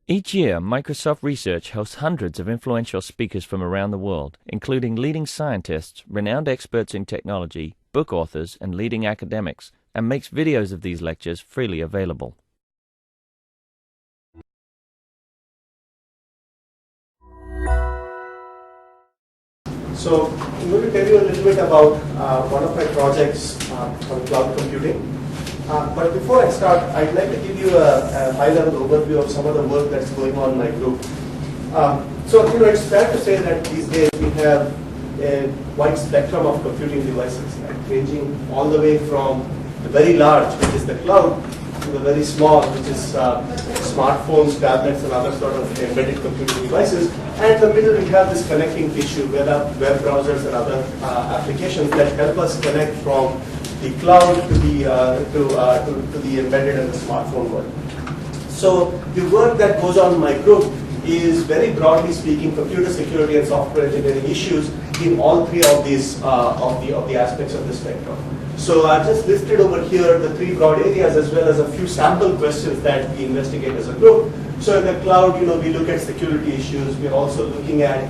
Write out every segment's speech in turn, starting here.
Each year, Microsoft Research hosts hundreds of influential speakers from around the world, including leading scientists, renowned experts in technology, book authors, and leading academics, and makes videos of these lectures freely available. So I'm going to tell you a little bit about one of my projects on cloud computing. But before I start, I'd like to give you a high-level overview of some of the work that's going on in my group. So it's fair to say that these days we have a wide spectrum of computing devices, right, ranging all the way from the very large, which is the cloud, to the very small, which is smartphones, tablets, and other sort of embedded computing devices. And in the middle, we have this connecting tissue, web browsers and other applications that help us connect from the cloud to the embedded and the smartphone world. So the work that goes on in my group is, very broadly speaking, computer security and software engineering issues in all three of these of the aspects of the spectrum. So I've just listed over here the three broad areas as well as a few sample questions that we investigate as a group. So in the cloud, we look at security issues. We're also looking at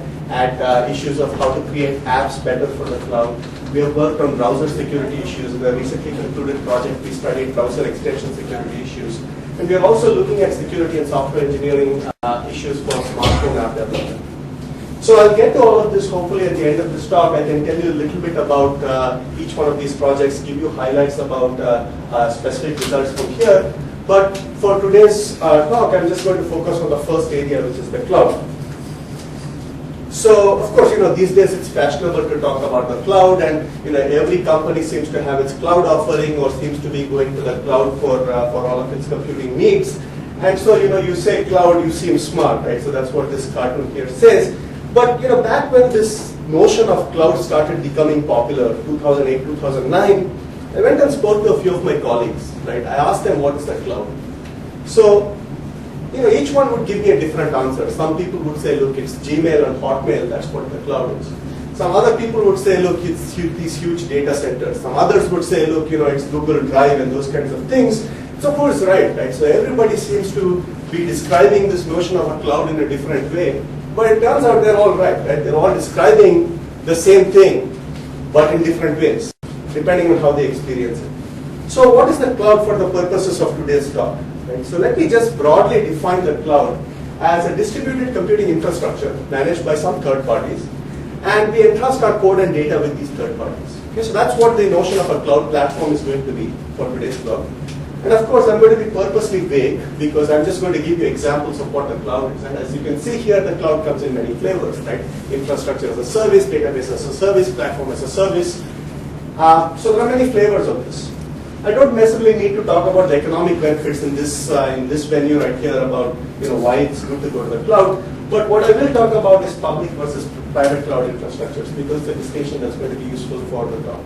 issues of how to create apps better for the cloud. We have worked on browser security issues. In the recently concluded project, we studied browser extension security issues. And we are also looking at security and software engineering issues for smartphone app development. So I'll get to all of this hopefully at the end of this talk. I can tell you a little bit about each one of these projects, give you highlights about specific results from here. But for today's talk, I'm just going to focus on the first area, which is the cloud. So, of course, these days it's fashionable to talk about the cloud, and every company seems to have its cloud offering or seems to be going to the cloud for all of its computing needs. And so, you say cloud, you seem smart, right? So that's what this cartoon here says. But back when this notion of cloud started becoming popular, 2008, 2009, I went and spoke to a few of my colleagues, right? I asked them, what is the cloud? So, each one would give me a different answer. Some people would say, look, it's Gmail and Hotmail, that's what the cloud is. Some other people would say, look, it's these huge data centers. Some others would say, look, it's Google Drive and those kinds of things. So who's right? So everybody seems to be describing this notion of a cloud in a different way. But it turns out they're all right? They're all describing the same thing, but in different ways, depending on how they experience it. So what is the cloud for the purposes of today's talk? Right? So let me just broadly define the cloud as a distributed computing infrastructure managed by some third parties, and we entrust our code and data with these third parties. Okay, so that's what the notion of a cloud platform is going to be for today's talk. And of course, I'm going to be purposely vague because I'm just going to give you examples of what the cloud is. And as you can see here, the cloud comes in many flavors, right? Infrastructure as a service, database as a service, platform as a service. So there are many flavors of this. I don't necessarily need to talk about the economic benefits in this venue right here about why it's good to go to the cloud. But what I will talk about is public versus private cloud infrastructures, because the distinction that's going to be useful for the talk.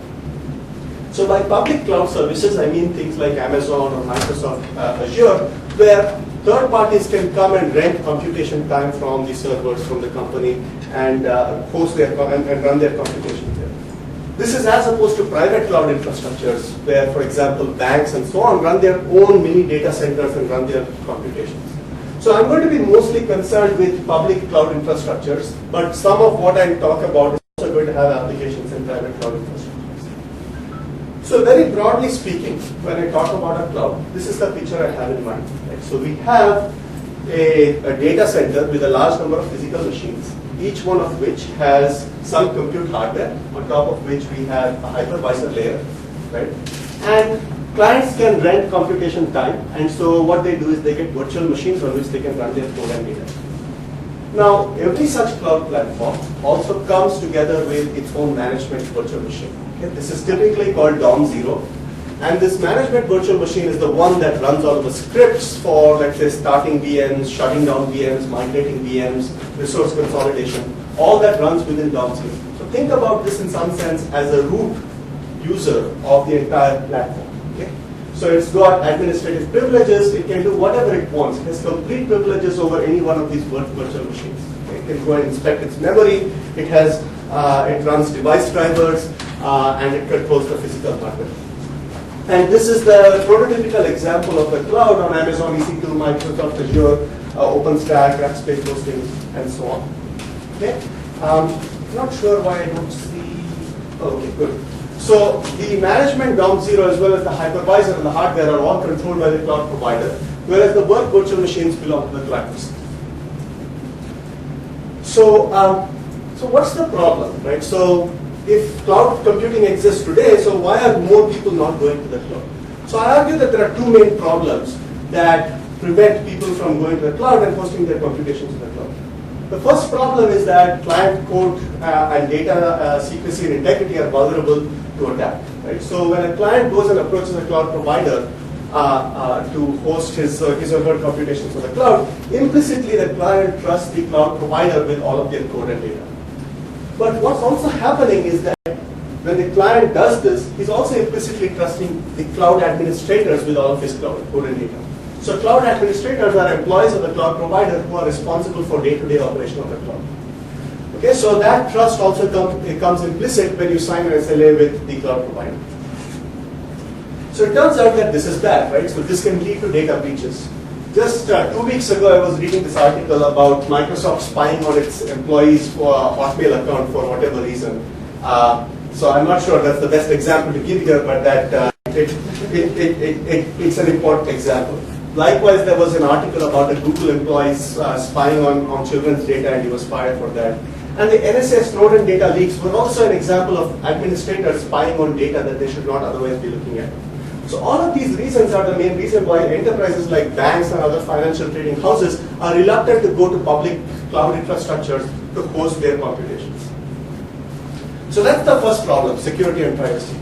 So by public cloud services, I mean things like Amazon or Microsoft Azure, where third parties can come and rent computation time from the servers from the company and host their and run their computation there. This is as opposed to private cloud infrastructures, where, for example, banks and so on run their own mini data centers and run their computations. So I'm going to be mostly concerned with public cloud infrastructures, but some of what I talk about is also going to have applications in private cloud infrastructures. So very broadly speaking, when I talk about a cloud, this is the picture I have in mind. Right? So we have a data center with a large number of physical machines, each one of which has some compute hardware, on top of which we have a hypervisor layer, right? And clients can rent computation time, and so what they do is they get virtual machines on which they can run their code and data. Now, every such cloud platform also comes together with its own management virtual machine. Okay? This is typically called DOM0. And this management virtual machine is the one that runs all of the scripts for, let's say, starting VMs, shutting down VMs, migrating VMs, resource consolidation. All that runs within DOM0. So think about this in some sense as a root user of the entire platform. Okay? So it's got administrative privileges. It can do whatever it wants. It has complete privileges over any one of these virtual machines. Okay? It can go and inspect its memory. It runs device drivers, and it controls the physical hardware. And this is the prototypical example of the cloud on Amazon EC2, Microsoft Azure, OpenStack, Rackspace hosting, and so on. Okay. Not sure why I don't see. Oh, okay, good. So the management ground zero as well as the hypervisor and the hardware are all controlled by the cloud provider, whereas the work virtual machines belong to the clients. So, so what's the problem, right? So if cloud computing exists today, so why are more people not going to the cloud? So I argue that there are two main problems that prevent people from going to the cloud and hosting their computations in the cloud. The first problem is that client code and data secrecy and integrity are vulnerable to attack. Right? So when a client goes and approaches a cloud provider to host his or her computations on the cloud, implicitly the client trusts the cloud provider with all of their code and data. But what's also happening is that when the client does this, he's also implicitly trusting the cloud administrators with all of his cloud code and data. So cloud administrators are employees of the cloud provider who are responsible for day-to-day operation of the cloud. Okay, so that trust also comes implicit when you sign an SLA with the cloud provider. So it turns out that this is bad, right? So this can lead to data breaches. Just 2 weeks ago, I was reading this article about Microsoft spying on its employees for a Hotmail account for whatever reason. So I'm not sure that's the best example to give here, but that it's an important example. Likewise, there was an article about a Google employee spying on children's data, and he was fired for that. And the NSA Snowden data leaks were also an example of administrators spying on data that they should not otherwise be looking at. So all of these reasons are the main reason why enterprises like banks and other financial trading houses are reluctant to go to public cloud infrastructures to host their computations. So that's the first problem, security and privacy.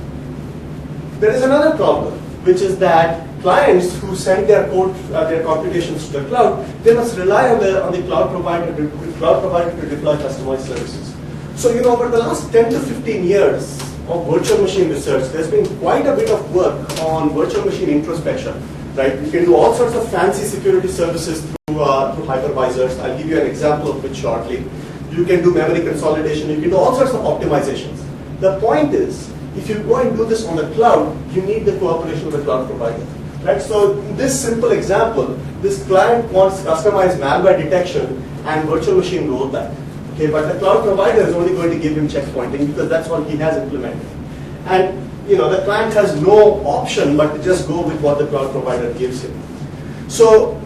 There is another problem, which is that clients who send their code, their computations to the cloud, they must rely on the cloud provider to deploy customized services. So over the last 10 to 15 years of virtual machine research, there's been quite a bit of work on virtual machine introspection. Right? You can do all sorts of fancy security services through hypervisors. I'll give you an example of which shortly. You can do memory consolidation. You can do all sorts of optimizations. The point is, if you go and do this on the cloud, you need the cooperation of the cloud provider. Right? So in this simple example, this client wants customized malware detection and virtual machine rollback. Okay, but the cloud provider is only going to give him checkpointing because that's what he has implemented. And the client has no option but to just go with what the cloud provider gives him. So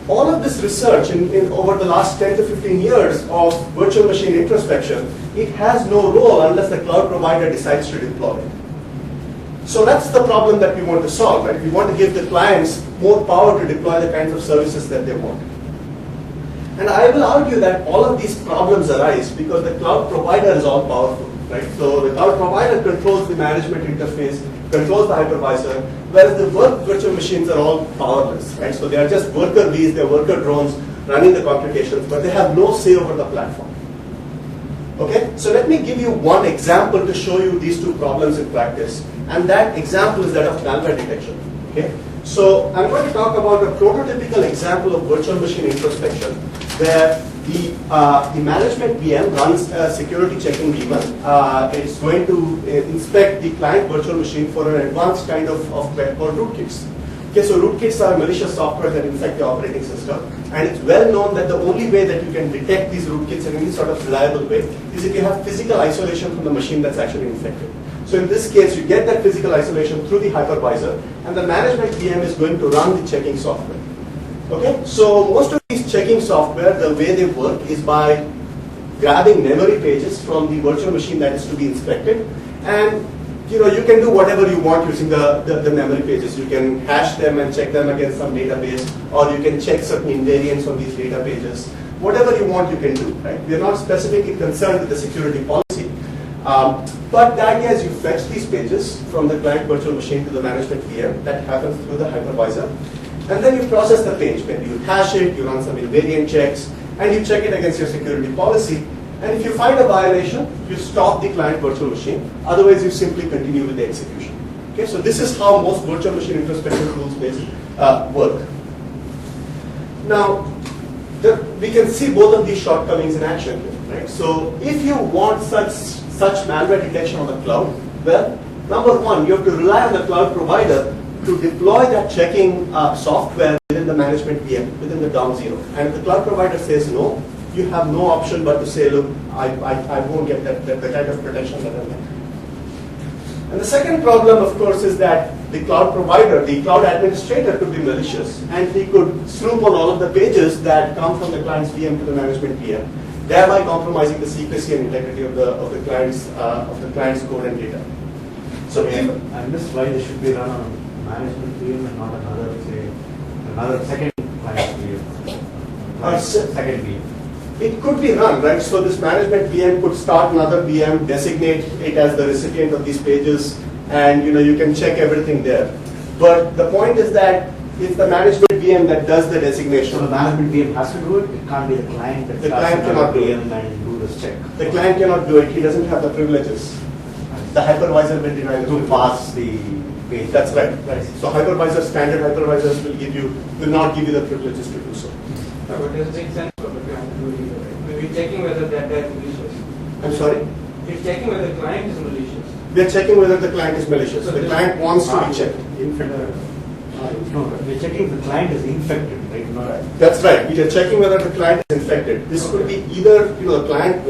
all of this research in over the last 10 to 15 years of virtual machine introspection, it has no role unless the cloud provider decides to deploy it. So that's the problem that we want to solve, right? We want to give the clients more power to deploy the kinds of services that they want. And I will argue that all of these problems arise because the cloud provider is all powerful, right? So the cloud provider controls the management interface, controls the hypervisor, whereas the work virtual machines are all powerless, right? So they are just worker bees, they're worker drones running the computations, but they have no say over the platform. Okay, so let me give you one example to show you these two problems in practice, and that example is that of malware detection. Okay, so I'm going to talk about a prototypical example of virtual machine introspection, where the management VM runs a security checking daemon. It's going to inspect the client virtual machine for an advanced kind of threat called rootkits. Okay, so rootkits are malicious software that infect the operating system, and it's well known that the only way that you can detect these rootkits in any sort of reliable way is if you have physical isolation from the machine that's actually infected. So in this case, you get that physical isolation through the hypervisor, and the management VM is going to run the checking software. Okay, so most of these checking software, the way they work is by grabbing memory pages from the virtual machine that is to be inspected, and you can do whatever you want using the memory pages. You can hash them and check them against some database, or you can check certain invariants on these data pages. Whatever you want, you can do. Right? We are not specifically concerned with the security policy, but the idea is you fetch these pages from the client virtual machine to the management VM. That happens through the hypervisor. And then you process the page. Maybe you hash it, you run some invariant checks, and you check it against your security policy. And if you find a violation, you stop the client virtual machine. Otherwise, you simply continue with the execution. Okay, so this is how most virtual machine introspection tools work. Now, we can see both of these shortcomings in action here, right? So if you want such malware detection on the cloud, well, Number one, you have to rely on the cloud provider to deploy that checking software within the management VM, within the DOM 0. And if the cloud provider says no, you have no option but to say, look, I won't get the kind of protection that I want. And the second problem, of course, is that the cloud provider, the cloud administrator could be malicious, and he could snoop on all of the pages that come from the client's VM to the management VM, thereby compromising the secrecy and integrity of the client's code and data. So I missed why they should be run on management VM and not another, say, another second client VM. Second VM. It could be run, right? So this management VM could start another VM, designate it as the recipient of these pages, and you can check everything there. But the point is that it's the management VM that does the designation. So the management VM has to do it. It can't be the client that the client cannot do it and do this check. The client cannot do it. He doesn't have the privileges. The hypervisor will deny to pass the page. That's right. Right. So hypervisors, standard hypervisors will not give you the privileges to do so. But it doesn't make sense for the client to do it either, right? We're checking whether that is malicious. I'm sorry? We're checking whether the client is malicious. We're checking whether the client is malicious. So the client wants to be checked. Infected. No, we're checking the client is infected, right? That's right. We are checking whether the client is infected. This could be either the client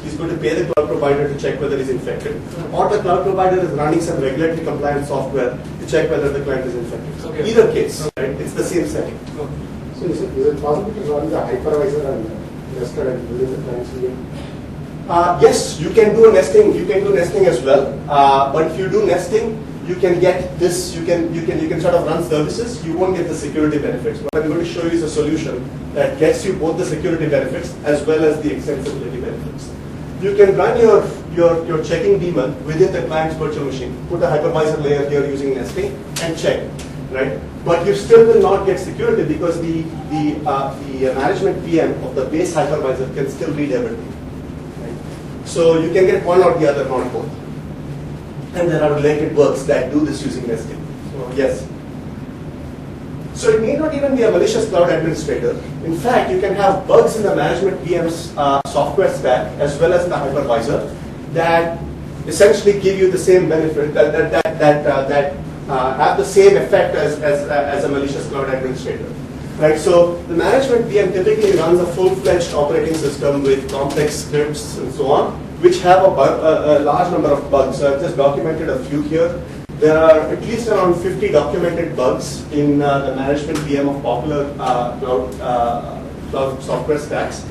he's going to pay the cloud provider to check whether he's infected, or the cloud provider is running some regulatory compliant software to check whether the client is infected. Okay. Either case, right? It's the same setting. Okay. So is it possible to run the hypervisor and nested and within the client's VM? Yes, you can do nesting. You can do nesting as well. But if you do nesting, you can get this. You can sort of run services. You won't get the security benefits. What I'm going to show you is a solution that gets you both the security benefits as well as the extensibility benefits. You can run your checking daemon within the client's virtual machine. Put a hypervisor layer here using nesting and check, right? But you still will not get security because the management VM of the base hypervisor can still read everything. Right? So you can get one or the other, not both. And there are related works that do this using nesting. So yes. So it may not even be a malicious cloud administrator. In fact, you can have bugs in the management VM's software stack as well as in the hypervisor that essentially give you the same benefit that have the same effect as a malicious cloud administrator. Right, so the management VM typically runs a full-fledged operating system with complex scripts and so on, which have a large number of bugs. So I've just documented a few here. There are at least around 50 documented bugs in the management VM of popular cloud software stacks.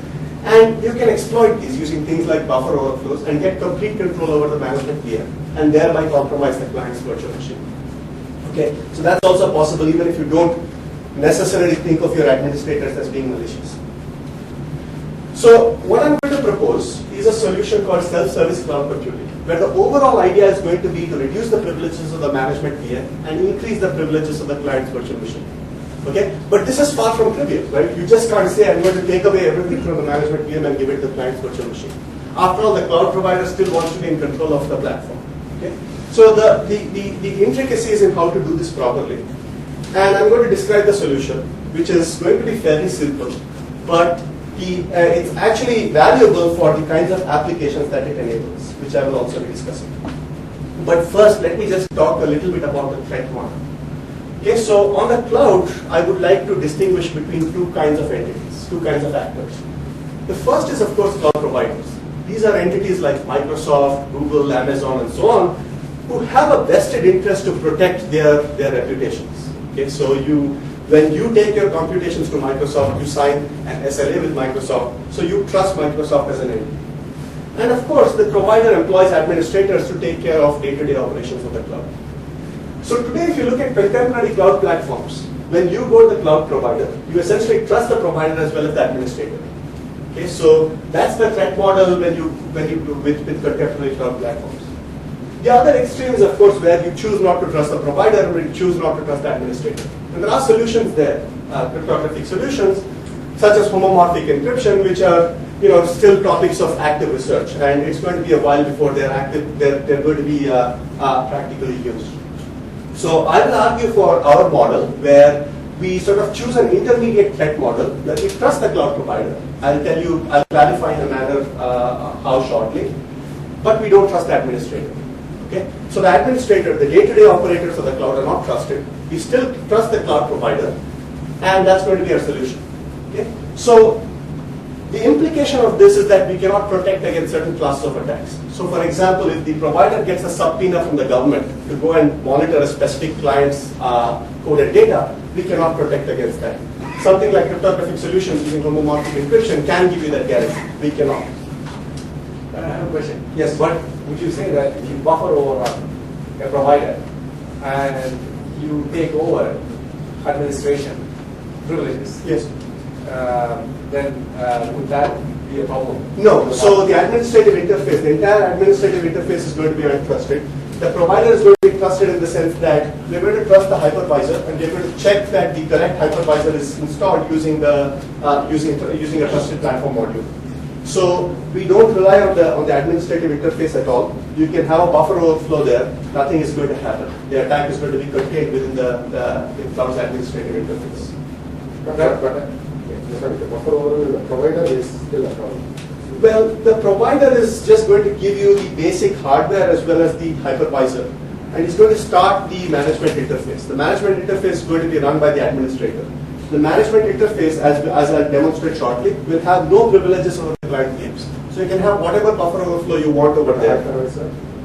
And you can exploit these using things like buffer overflows and get complete control over the management VM and thereby compromise the client's virtual machine. Okay, so that's also possible even if you don't necessarily think of your administrators as being malicious. So what I'm going to propose is a solution called self-service cloud computing, where the overall idea is going to be to reduce the privileges of the management VM and increase the privileges of the client's virtual machine. Okay, but this is far from trivial, right? You just can't say I'm going to take away everything from the management VM and give it to the client's virtual machine. After all, the cloud provider still wants to be in control of the platform. Okay, so the intricacies in how to do this properly. And I'm going to describe the solution, which is going to be fairly simple, but it's actually valuable for the kinds of applications that it enables, which I will also be discussing. But first, let me just talk a little bit about the threat model. Okay, so on the cloud, I would like to distinguish between two kinds of entities, two kinds of actors. The first is, of course, cloud providers. These are entities like Microsoft, Google, Amazon, and so on, who have a vested interest to protect their reputations. Okay, so when you take your computations to Microsoft, you sign an SLA with Microsoft, so you trust Microsoft as an entity. And of course, the provider employs administrators to take care of day-to-day operations of the cloud. So today, if you look at contemporary cloud platforms, when you go to the cloud provider, you essentially trust the provider as well as the administrator. Okay, so that's the threat model when you do with contemporary cloud platforms. The other extreme is, of course, where you choose not to trust the provider or you choose not to trust the administrator. And there are solutions there, cryptographic solutions, such as homomorphic encryption, which are still topics of active research, and it's going to be a while before they're going to be practically used. So I will argue for our model where we sort of choose an intermediate threat model where we trust the cloud provider. I'll clarify in a manner how shortly, but we don't trust the administrator. Okay? So the administrator, the day-to-day operators of the cloud are not trusted. We still trust the cloud provider, and that's going to be our solution. Okay? So the implication of this is that we cannot protect against certain classes of attacks. So for example, if the provider gets a subpoena from the government to go and monitor a specific client's coded data, we cannot protect against that. Something like cryptographic solutions using homomorphic encryption can give you that guarantee. We cannot. I have a question. Yes. But would you say that if you buffer over a provider and you take over administration privileges, Yes. then would that be a problem? No. So the administrative interface, the entire administrative interface is going to be untrusted. The provider is going to be trusted in the sense that we're going to trust the hypervisor, and we're going to check that the correct hypervisor is installed using the using a trusted platform module. So we don't rely on the administrative interface at all. You can have a buffer overflow there. Nothing is going to happen. The attack is going to be contained within the cloud's administrative interface. But the buffer overall, the provider is still a problem. Well, the provider is just going to give you the basic hardware as well as the hypervisor, and it's going to start the management interface. The management interface is going to be run by the administrator. The management interface, as I'll demonstrate shortly, will have no privileges over the client VMs. So you can have whatever buffer overflow you want over there.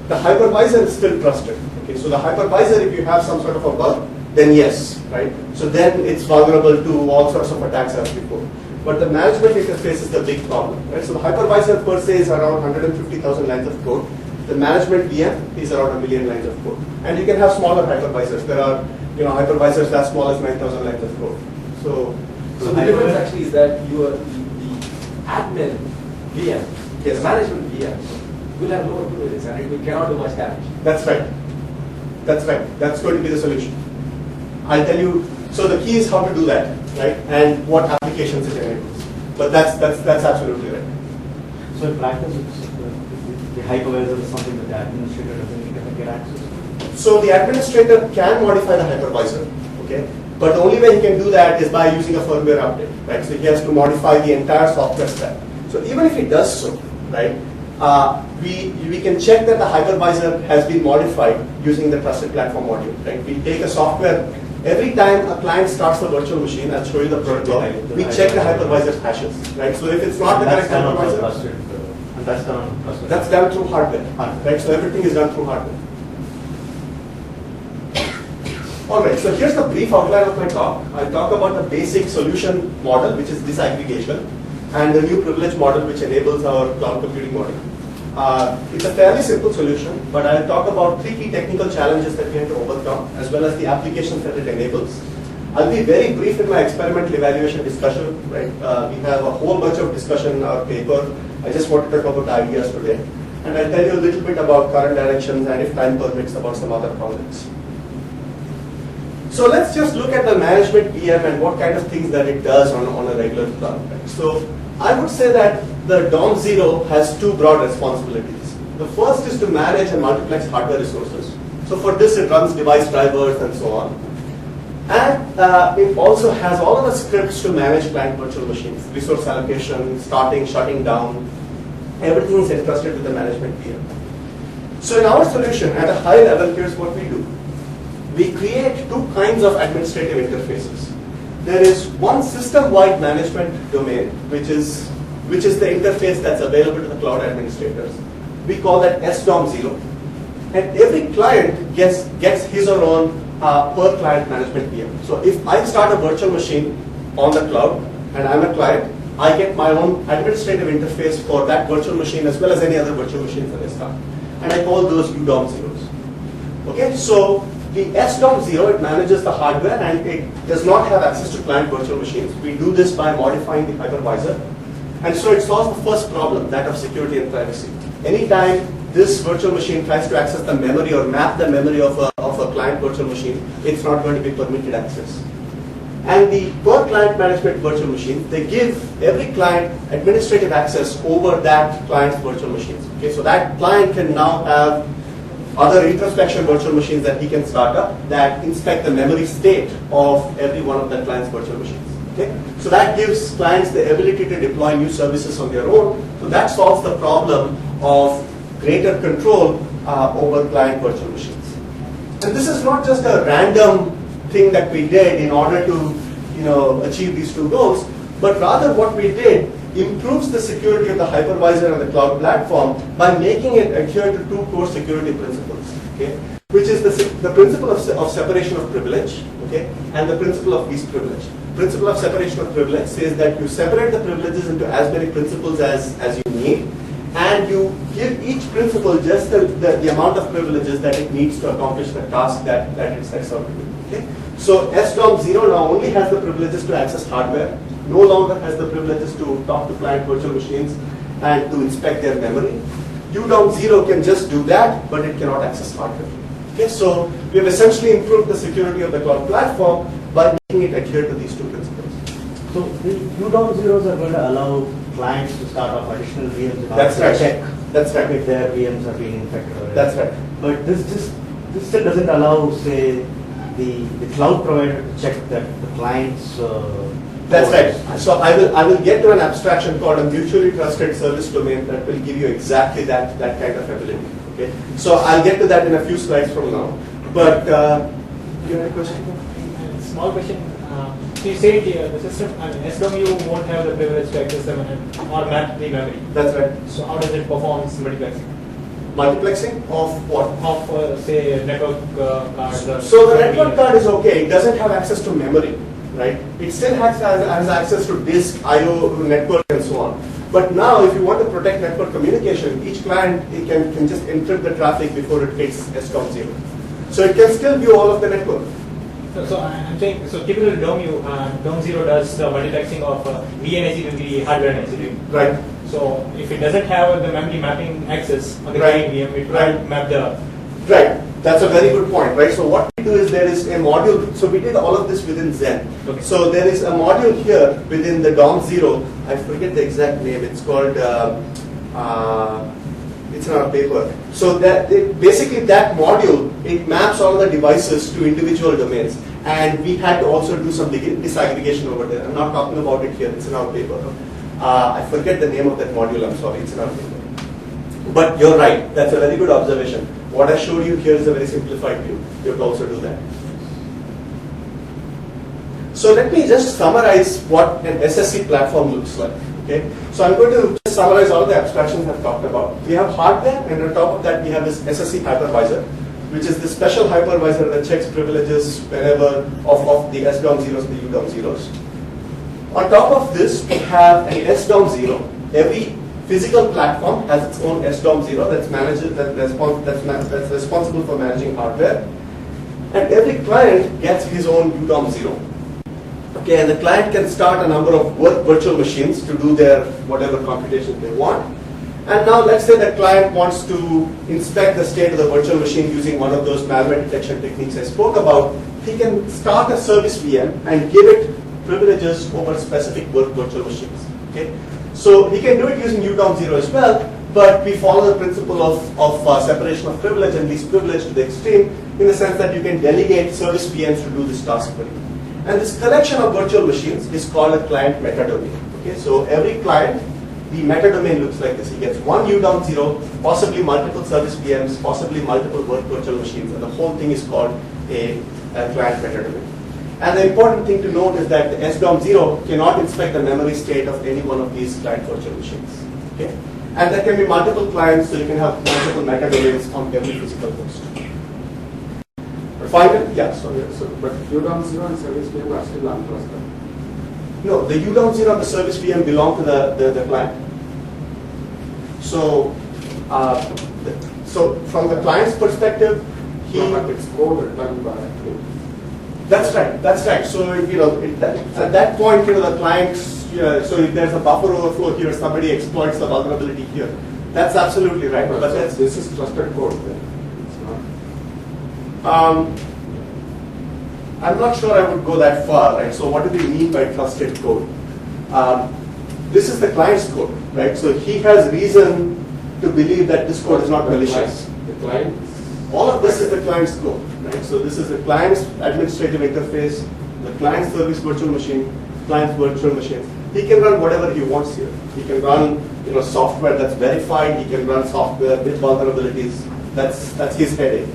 The hypervisor is still trusted. Okay, so the hypervisor, if you have some sort of a bug, then yes, right? So then it's vulnerable to all sorts of attacks as before. But the management interface is the big problem, right? So the hypervisor per se is around 150,000 lines of code. The management VM is around 1 million lines of code. And you can have smaller hypervisors. There are, hypervisors as small as 9,000 lines of code. So the difference actually is that the admin VM, yes, the management VM, will have lower privileges and it cannot do much damage. That's right. That's right. That's going to be the solution. I'll tell you. So the key is how to do that, right? And what applications it enables. But that's absolutely right. So in practice, the hypervisor is something that the administrator doesn't get access to? So the administrator can modify the hypervisor, okay? But the only way he can do that is by using a firmware update, right? So he has to modify the entire software stack. So even if he does so, right, we can check that the hypervisor has been modified using the trusted platform module, right? We take a software, every time a client starts a virtual machine, I'll show you the protocol, we check the hypervisor's hashes, right? So if it's not the correct hypervisor, that's done through hardware, right? So everything is done through hardware. All right, so here's the brief outline of my talk. I'll talk about the basic solution model, which is disaggregation, and the new privilege model, which enables our cloud computing model. It's a fairly simple solution, but I'll talk about 3 key technical challenges that we have to overcome, as well as the applications that it enables. I'll be very brief in my experimental evaluation discussion, right? We have a whole bunch of discussion in our paper. I just want to talk about the ideas today. And I'll tell you a little bit about current directions and, if time permits, about some other projects. So let's just look at the management VM and what kind of things that it does on a regular cloud. Right? So I would say that the DOM 0 has 2 broad responsibilities. The first is to manage and multiplex hardware resources. So for this, it runs device drivers and so on. And it also has all of the scripts to manage client virtual machines, resource allocation, starting, shutting down. Everything is entrusted with the management VM. So in our solution, at a high level, here's what we do. We create 2 kinds of administrative interfaces. There is one system-wide management domain, which is the interface that's available to the cloud administrators. We call that SDOM 0. And every client gets his or her own per-client management VM. So if I start a virtual machine on the cloud, and I'm a client, I get my own administrative interface for that virtual machine as well as any other virtual machines that I start. And I call those UDomo zeros. Okay, so the SDOM 0, it manages the hardware and it does not have access to client virtual machines. We do this by modifying the hypervisor. And so it solves the first problem, that of security and privacy. Anytime this virtual machine tries to access the memory or map the memory of a client virtual machine, it's not going to be permitted access. And the per-client management virtual machine, they give every client administrative access over that client's virtual machines. Okay, so that client can now have other introspection virtual machines that he can start up that inspect the memory state of every one of that client's virtual machines. Okay? So that gives clients the ability to deploy new services on their own. So that solves the problem of greater control over client virtual machines. And this is not just a random thing that we did in order to achieve these two goals, but rather what we did improves the security of the hypervisor and the cloud platform by making it adhere to two core security principles, okay? Which is the principle of separation of privilege, okay, and the principle of least privilege. Principle of separation of privilege says that you separate the privileges into as many principles as you need, and you give each principle just the amount of privileges that it needs to accomplish the task that it sets out to do. Okay? So SDOM 0 now only has the privileges to access hardware, no longer has the privileges to talk to client virtual machines and to inspect their memory. UDOM 0 can just do that, but it cannot access hardware. Okay, so we have essentially improved the security of the cloud platform by making it adhere to these two principles. So the UDomo zeros are going to allow clients to start off additional VMs in order to check if their VMs are being infected. That's right. But this still doesn't allow, say, the cloud provider to check that the client's That's right. So I will get to an abstraction called a mutually trusted service domain that will give you exactly that kind of ability. Okay. So I'll get to that in a few slides from now. But you have a question? Small question. So you said the system, SDOM won't have the privilege to access them or map the memory. That's right. So how does it perform multiplexing? Multiplexing of what? Of say network cards. So the network card is okay. It doesn't have access to memory, right? It still has access to disk, I/O, network, and so on. But now, if you want to protect network communication, each client can just encrypt the traffic before it hits SDOM 0. So it can still view all of the network. So I'm saying, so typical DOM 0 does the multiplexing of VNAC to the hardware NAC. Right. So if it doesn't have the memory mapping access on the client VM, it can't map the. Right. That's a very good point, right? So what we do is there is a module. So we did all of this within Zen. Okay. So there is a module here within the DOM 0. I forget the exact name. It's called. It's in our paper. So basically that module, it maps all the devices to individual domains. And we had to also do some disaggregation over there. I'm not talking about it here. It's in our paper. I forget the name of that module. I'm sorry. It's in our paper. But you're right. That's a very good observation. What I showed you here is a very simplified view. You have to also do that. So let me just summarize what an SSC platform looks like. Okay? So I'm going to just summarize all the abstractions I've talked about. We have hardware, and on top of that we have this SSC hypervisor, which is the special hypervisor that checks privileges whenever of the SDOM zeros and the UDOM zeros. On top of this, we have an SDOM 0. Every physical platform has its own SDOM 0 that's responsible for managing hardware. And every client gets his own UDOM 0. Okay, and the client can start a number of virtual machines to do their whatever computation they want. And now let's say the client wants to inspect the state of the virtual machine using one of those malware detection techniques I spoke about. He can start a service VM and give it privileges over specific virtual machines. Okay, so he can do it using UDOM 0 as well, but we follow the principle of separation of privilege and least privilege to the extreme, in the sense that you can delegate service VMs to do this task for you. And this collection of virtual machines is called a client metadomain. Okay, so every client, the metadomain looks like this. He gets one UDOM 0, possibly multiple service VMs, possibly multiple virtual machines, and the whole thing is called a client metadomain. And the important thing to note is that the SDOM 0 cannot inspect the memory state of any one of these client virtual machines. Okay? And there can be multiple clients, so you can have multiple metadomains on every physical host. Finally, yeah, but UDOM 0 and service VM are still untrusted. No, the UDOM 0 and the service VM belong to the client. So, so from the client's perspective, but it's code written by. That's right. That's right. So at that point, the clients. So if there's a buffer overflow here, somebody exploits the vulnerability here. That's absolutely right. But this is trusted code. Then. I'm not sure I would go that far, right? So what do we mean by trusted code? This is the client's code, right? So he has reason to believe that this code is not malicious. The client. All of this is the client's code, right? So this is the client's administrative interface, the client's service virtual machine, client's virtual machine. He can run whatever he wants here. He can run software that's verified. He can run software with vulnerabilities. That's his headache.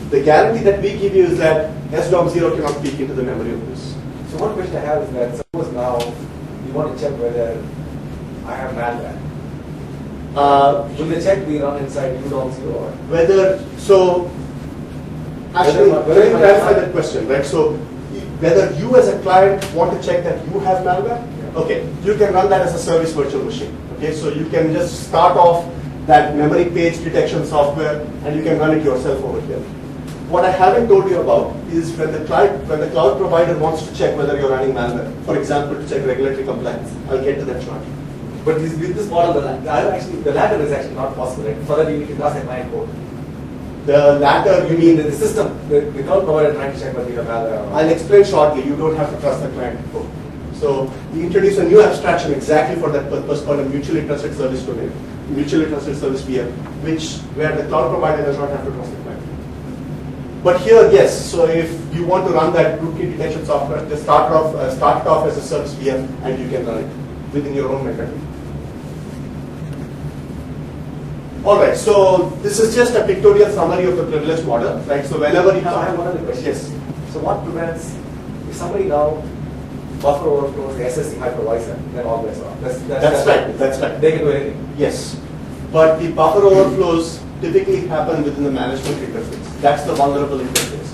The guarantee that we give you is that SDOM0 cannot peek into the memory of this. So one question I have is that suppose now you want to check whether I have malware. Will the check be run inside UDomo? Actually, let me clarify that question, right? So whether you as a client want to check that you have malware, okay, you can run that as a service virtual machine. Okay, so you can just start off that memory page detection software and you can run it yourself over here. What I haven't told you about is when the cloud provider wants to check whether you're running malware, for example, to check regulatory compliance. I'll get to that shortly. But with this model, the latter is actually not possible, right? For that you need to trust a client code. The latter, you mean The system, the cloud provider trying to check whether you have malware. I'll explain shortly. You don't have to trust the client code. So we introduce a new abstraction exactly for that purpose called a mutually trusted service domain, mutually trusted service VM, where the cloud provider does not have to trust the client. But here, yes. So if you want to run that rootkit detection software, just start it off as a service VM, and you can run it within your own method. All right. So this is just a pictorial summary of the privileged model, right? So whenever you So I have one other question. yes. So what prevents if somebody now buffer overflows the SSC hypervisor, then all bets are off. That's right. That's right. They can do anything. Yes, but the buffer overflows typically happen within the management interface. That's the vulnerable interface.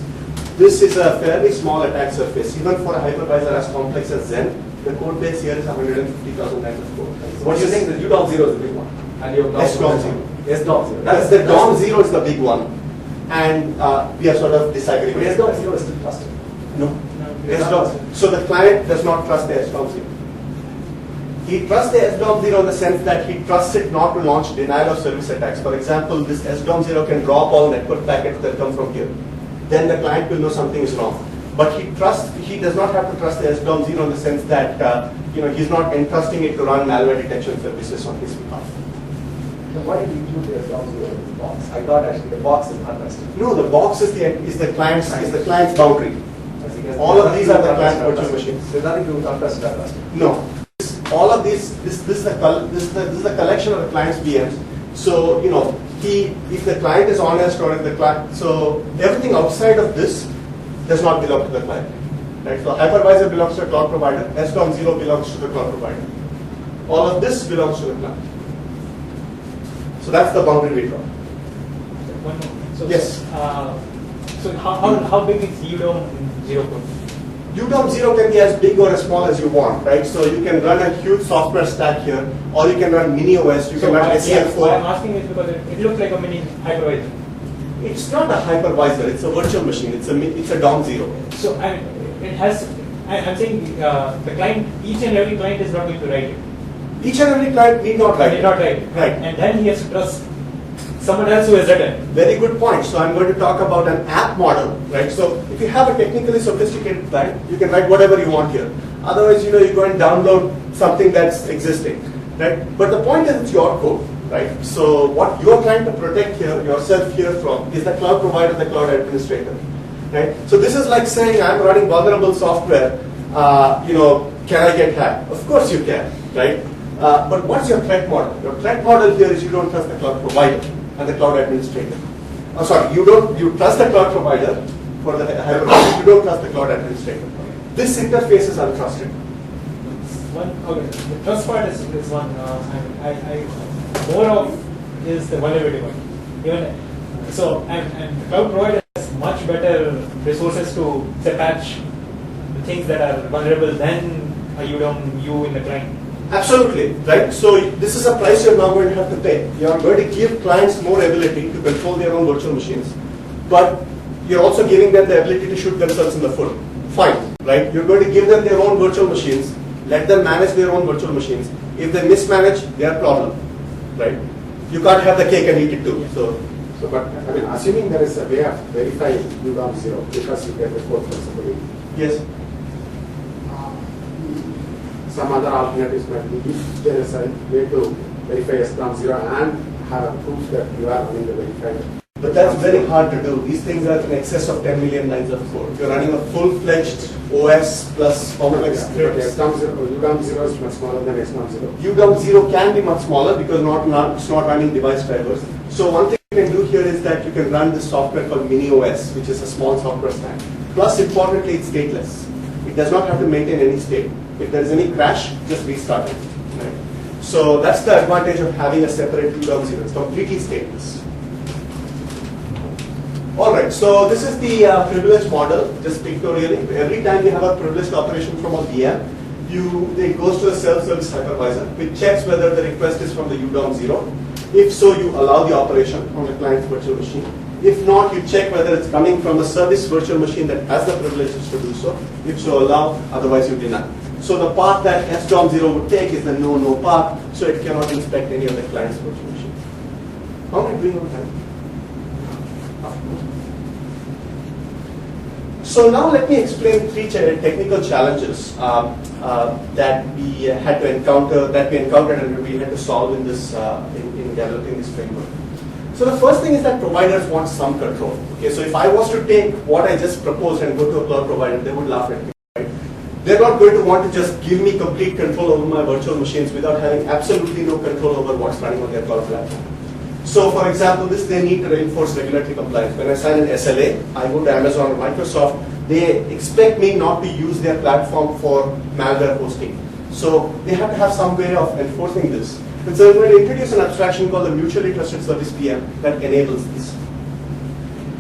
This is a fairly small attack surface. Even for a hypervisor as complex as Zen, the code base here is 150,000 lines of code. So what you're saying is that UDomo0 is the big one, and you have now SDOM0. SDOM0. That's the DOM0 is the big one, and we are sort of disaggregating. But SDOM0 is still trusted. No. So the client does not trust the SDOM0. He trusts the SDOM0 in the sense that he trusts it not to launch denial of service attacks. For example, this SDOM0 can drop all network packets that come from here. Then the client will know something is wrong. But he does not have to trust the SDOM0 in the sense that he's not entrusting it to run malware detection services on his behalf. So why did you include the SDOM0 in the box? I thought actually the box is untrusted. No, the box is the client's boundary. All of these are the client virtual machines. There's nothing to do with untrusted, untrusted. No. All of these, this is a collection of the client's VMs. So, if the client is honest or if the client, so everything outside of this does not belong to the client. Right? So hypervisor belongs to a cloud provider, SDOM0 belongs to the cloud provider. All of this belongs to the client. So that's the boundary we draw. One more. So, yes. So how big is UDomo0 code? UDomo0 can be as big or as small as you want, right? So you can run a huge software stack here, or you can run mini OS, you can run SCL4. Why I'm asking is because it looks like a mini hypervisor. It's not a hypervisor, it's a virtual machine, it's a DOM0. So it has, I'm saying the client, each and every client is not going to write it. Each and every client need not write it. Right. And then he has to trust someone else who has written. Very good point. So I'm going to talk about an app model, right? So if you have a technically sophisticated client, you can write whatever you want here. Otherwise, you go and download something that's existing, right? But the point is it's your code, right? So what you're trying to protect yourself here from is the cloud provider, the cloud administrator, right? So this is like saying I'm running vulnerable software, can I get hacked? Of course you can, right? But what's your threat model? Your threat model here is you don't trust the cloud provider and the cloud administrator. You trust the cloud provider for the hypervisor, you don't trust the cloud administrator. This interface is untrusted. The trust part is one. More of is the vulnerability one. So and the cloud provider has much better resources to patch the things that are vulnerable than you in the client. Absolutely, right? So this is a price you're now going to have to pay. You're going to give clients more ability to control their own virtual machines, but you're also giving them the ability to shoot themselves in the foot. Fine, right? You're going to give them their own virtual machines, let them manage their own virtual machines. If they mismanage, their problem, right? You can't have the cake and eat it too. But assuming there is a way of verifying UDomo0 because you get the code from somebody. Yes. Some other alternatives might be if there is a way to verify SDOM0 and have a proof that you are running the verifier. But that's very hard to do. These things are in excess of 10 million lines of code. You're running a full-fledged OS plus complex scripts. UDomo0 is much smaller than SDOM0. UDomo0 can be much smaller because it's not running device drivers. So one thing you can do here is that you can run this software called MiniOS, which is a small software stack. Plus, importantly, it's stateless. It does not have to maintain any state. If there is any crash, just restart it. Right? So that's the advantage of having a separate UDomo. It's completely stateless. All right, so this is the privilege model, just pictorially. Every time you have a privileged operation from a VM, it goes to a self-service hypervisor, which checks whether the request is from the UDomo 0. If so, you allow the operation on the client's virtual machine. If not, you check whether it's coming from the service virtual machine that has the privileges to do so. If so, allow, otherwise you deny. So the path that Sdomo 0 would take is the no path, so it cannot inspect any of the client's virtual machine. How am I doing on time? So now let me explain three technical challenges that we had to encounter, and we had to solve in this in developing this framework. So the first thing is that providers want some control. Okay, so if I was to take what I just proposed and go to a cloud provider, they would laugh at me. Right? They're not going to want to just give me complete control over my virtual machines without having absolutely no control over what's running on their cloud platform. So for example, they need to reinforce regulatory compliance. When I sign an SLA, I go to Amazon or Microsoft, they expect me not to use their platform for malware hosting. So they have to have some way of enforcing this. And so I'm going to introduce an abstraction called the Mutually Trusted Service VM that enables this.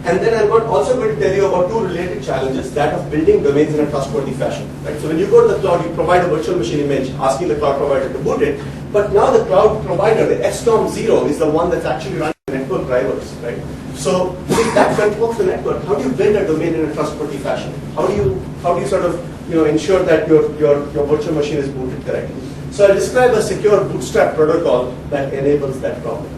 And then I'm also going to tell you about two related challenges, that of building domains in a trustworthy fashion. Right? So when you go to the cloud, you provide a virtual machine image, asking the cloud provider to boot it. But now the cloud provider, the Sdomo 0, is the one that's actually running the network drivers. Right? So if that controls the network, how do you build a domain in a trustworthy fashion? How do you sort of ensure that your virtual machine is booted correctly? So I'll describe a secure bootstrap protocol that enables that problem.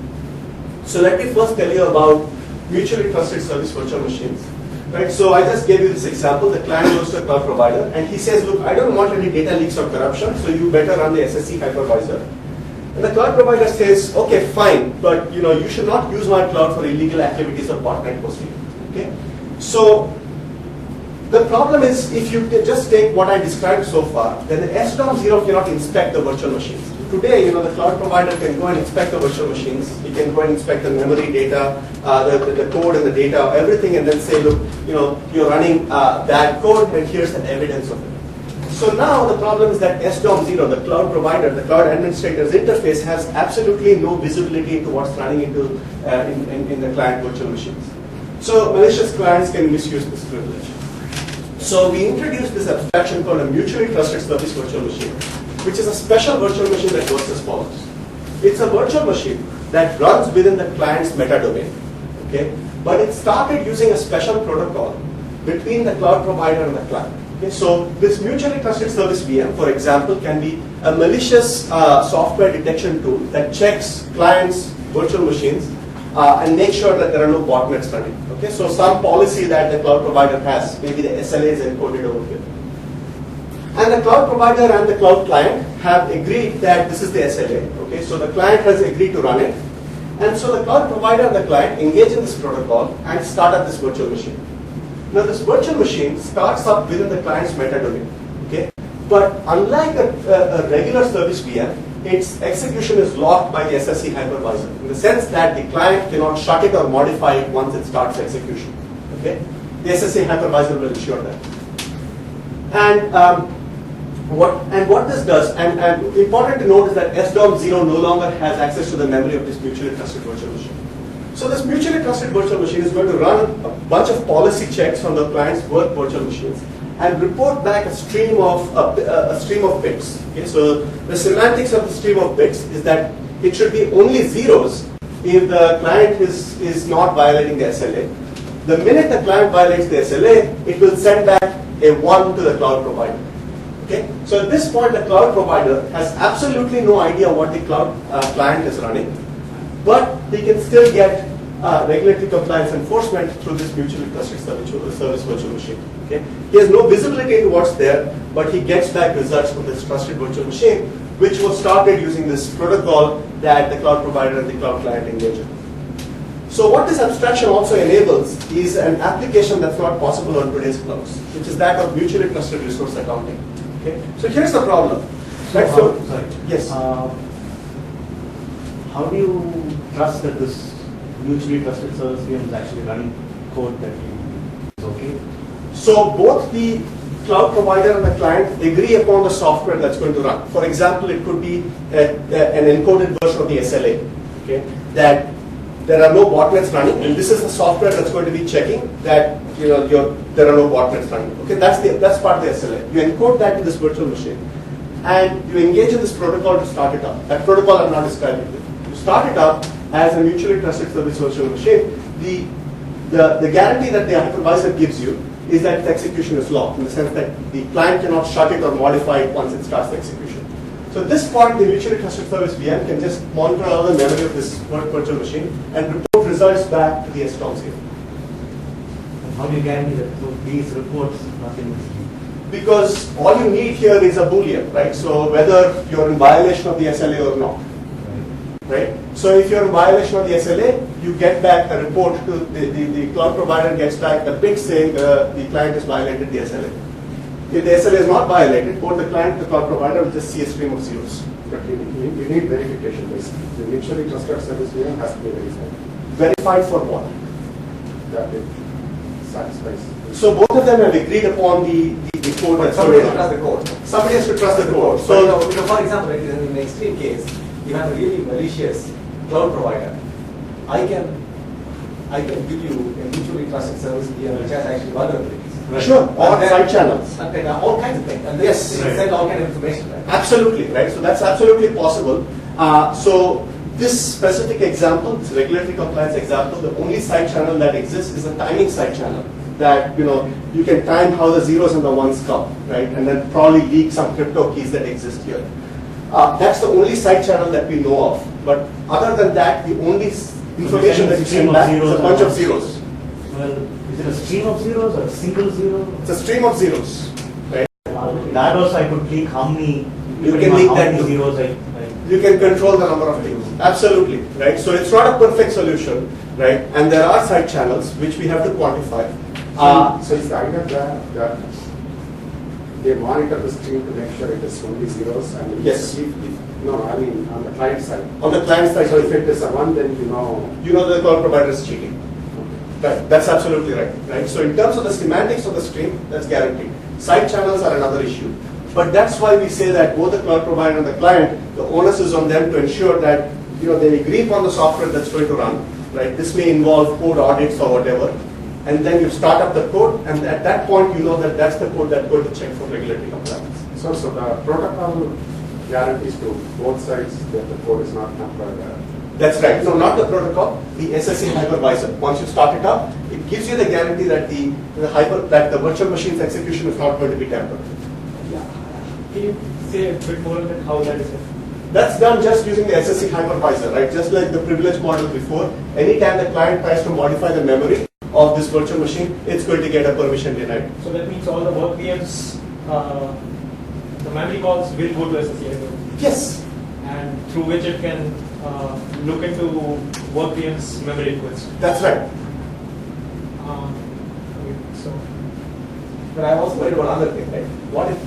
So let me first tell you about mutually trusted service virtual machines. Right? So I just gave you this example. The client goes to a cloud provider and he says, look, I don't want any data leaks or corruption, so you better run the SSC hypervisor. And the cloud provider says, okay, fine, but you should not use my cloud for illegal activities of botnet hosting. Okay? So the problem is, if you just take what I described so far, then the Sdomo 0 cannot inspect the virtual machines. Today, the cloud provider can go and inspect the virtual machines. He can go and inspect the memory data, the code and the data, everything, and then say, look, you're running bad code, and here's the evidence of it. So now the problem is that Sdomo 0, the cloud provider, the cloud administrator's interface, has absolutely no visibility into what's running into in the client virtual machines. So malicious clients can misuse this privilege. So we introduced this abstraction called a mutually trusted service virtual machine, which is a special virtual machine that works as follows. It's a virtual machine that runs within the client's meta-domain, okay? But it started using a special protocol between the cloud provider and the client. Okay? So this mutually trusted service VM, for example, can be a malicious software detection tool that checks clients' virtual machines and make sure that there are no botnets running. Okay? So some policy that the cloud provider has, maybe the SLA is encoded over here. And the cloud provider and the cloud client have agreed that this is the SLA. Okay? So the client has agreed to run it. And so the cloud provider and the client engage in this protocol and start up this virtual machine. Now this virtual machine starts up within the client's meta-domain. Okay? But unlike a regular service VM, its execution is locked by the SSC hypervisor, in the sense that the client cannot shut it or modify it once it starts execution. Okay? The SSC hypervisor will ensure that. And what this does, and important to note, is that Sdomo 0 no longer has access to the memory of this mutually trusted virtual machine. So this mutually trusted virtual machine is going to run a bunch of policy checks on the client's work virtual machines and report back a stream of bits. Okay, so the semantics of the stream of bits is that it should be only zeros if the client is not violating the SLA. The minute the client violates the SLA, it will send back a 1 to the cloud provider. Okay? So at this point, the cloud provider has absolutely no idea what the cloud client is running, but he can still get regulatory compliance enforcement through this mutually trusted service virtual machine. Okay? He has no visibility into what's there, but he gets back results from this trusted virtual machine, which was started using this protocol that the cloud provider and the cloud client engage in. So what this abstraction also enables is an application that's not possible on today's clouds, which is that of mutually trusted resource accounting. Okay? So here's the problem. Right? Sorry. Yes. How do you trust that this mutually trusted service VM is actually running code that is okay? So both the cloud provider and the client agree upon the software that's going to run. For example, it could be an encoded version of the SLA, okay, that there are no botnets running, and this is the software that's going to be checking that there are no botnets running. Okay, that's part of the SLA. You encode that in this virtual machine, and you engage in this protocol to start it up. That protocol I'm not describing it. You start it up as a mutually trusted service virtual machine. The guarantee that the hypervisor gives you is that its execution is locked, in the sense that the client cannot shut it or modify it once it starts the execution. So this part, the mutually trusted service VM, can just monitor all the memory of this virtual machine and report results back to the SDOM here. And how do you guarantee that through these reports nothing is leaked? Because all you need here is a Boolean, right? So whether you're in violation of the SLA or not. Right? So if you're in violation of the SLA, you get back a report to the cloud provider gets back a bit saying the client has violated the SLA. If the SLA is not violated, both the client and the cloud provider will just see a stream of zeros. But you need verification basically. The mutually trusted service VM has to be verified. Verified for what? That it satisfies. So both of them have agreed upon the code that's Somebody going has to trust to run. the code. Somebody has to trust the code. So, So for example, in the extreme case, you have a really malicious cloud provider. I can give you a mutually trusted service VM which has actually vulnerabilities. sure, or And then- side channels. And then all kinds of things. And then Yes. they send all kinds of information. Right? Absolutely, right? So that's absolutely possible. So this specific example, this regulatory compliance example, the only side channel that exists is a timing side channel. That you can time how the zeros and the ones come, right? And then probably leak some crypto keys that exist here. That's the only side channel that we know of. But other than that, the only information that you Stream send of back is a zeros bunch and of zeros. Well, is it a stream of zeros or a single zero? It's a stream of zeros, right? That also I could leak how many, You can leak how that many too. zeros I You can control the number of things. Absolutely, right? So it's not a perfect solution, right? And there are side channels which we have to quantify. So it's the idea that they monitor the stream to make sure it is only zeros and Yes. No, I mean on the client side. On the client side, So if it is a 1, then you know. the cloud provider is cheating. Right, that's absolutely right. Right. So in terms of the semantics of the stream, that's guaranteed. Side channels are another issue. But that's why we say that both the cloud provider and the client, the onus is on them to ensure that they agree upon the software that's going to run. Right. This may involve code audits or whatever. And then you start up the code, and at that point you know that that's the code that's going to check for regulatory compliance. So the protocol guarantees to both sides that the code is not tampered. That's right. No, not the protocol, the SSC hypervisor. Once you start it up, it gives you the guarantee that that the virtual machine's execution is not going to be tampered. Yeah. Can you say a bit more on that, how that is done? That's done just using the SSC hypervisor, right? Just like the privilege model before. Anytime the client tries to modify the memory of this virtual machine, it's going to get a permission denied. So that means all the work VMs, the memory calls will go to SSC, Yes. and through which it can look into work VM's memory request. That's right. So But I'm also worried about another thing, right? What if